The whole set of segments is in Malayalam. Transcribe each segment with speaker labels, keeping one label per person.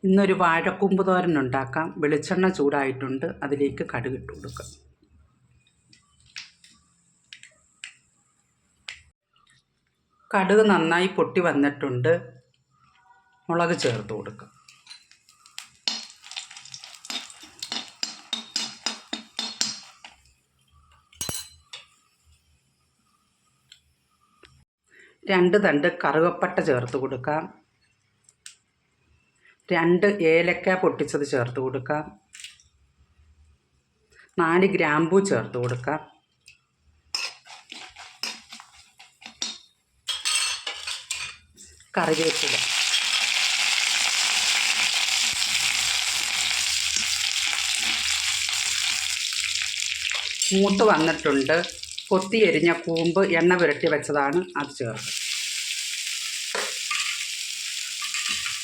Speaker 1: ഇന്നൊരു വാഴക്കൂമ്പ് തോരൻ ഉണ്ടാക്കാം. വെളിച്ചെണ്ണ ചൂടായിട്ടുണ്ട്. അതിലേക്ക് കടുക് ഇട്ട് കൊടുക്കാം. കടുക് നന്നായി പൊട്ടി വന്നിട്ടുണ്ട്. മുളക് ചേർത്ത് കൊടുക്കാം. രണ്ട് തണ്ട് കറുവപ്പട്ട ചേർത്ത് കൊടുക്കാം. 2 ഏലക്ക പൊട്ടിച്ചത് ചേർത്ത് കൊടുക്കാം. 4 ഗ്രാമ്പൂ ചേർത്ത് കൊടുക്കാം. കറിവേപ്പില. മൂത്ത് വന്നിട്ടുണ്ട്. കൊത്തി എരിഞ്ഞ കൂമ്പ് എണ്ണ പുരട്ടി വെച്ചതാണ്, അത് ചേർക്കുക.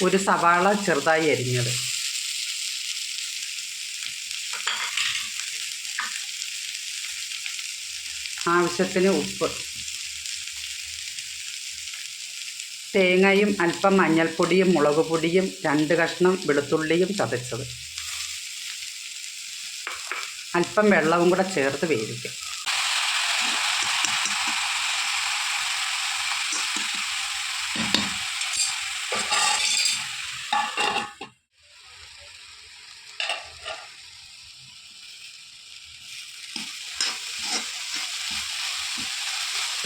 Speaker 1: ഒരു സവാള ചെറുതായി അരിഞ്ഞത്. ആവശ്യത്തിന് ഉപ്പ്. തേങ്ങയും അല്പം മഞ്ഞൾപ്പൊടിയും മുളക് പൊടിയും 2 കഷ്ണം വെളുത്തുള്ളിയും ചതച്ചത്. അല്പം വെള്ളവും കൂടെ ചേർത്ത് വേവിക്കാം.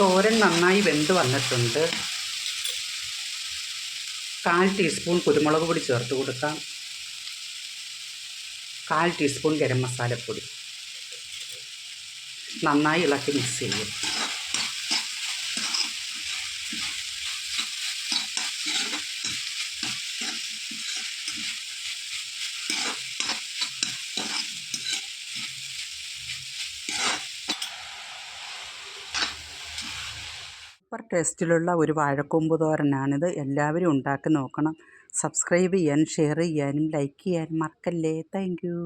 Speaker 1: തോരൻ നന്നായി വെന്ത് വന്നിട്ടുണ്ട്. 1/4 ടീസ്പൂൺ കുരുമുളക് പൊടി ചേർത്ത് കൊടുക്കാം. 1/4 ടീസ്പൂൺ ഗരം മസാലപ്പൊടി. നന്നായി ഇളക്കി മിക്സ് ചെയ്യും. സൂപ്പർ ടേസ്റ്റിലുള്ള ഒരു വാഴക്കൂമ്പ് തോരനാണിത്. എല്ലാവരും ഉണ്ടാക്കി നോക്കണം. സബ്സ്ക്രൈബ് ചെയ്യാനും ഷെയർ ചെയ്യാനും ലൈക്ക് ചെയ്യാനും മറക്കല്ലേ. Thank you.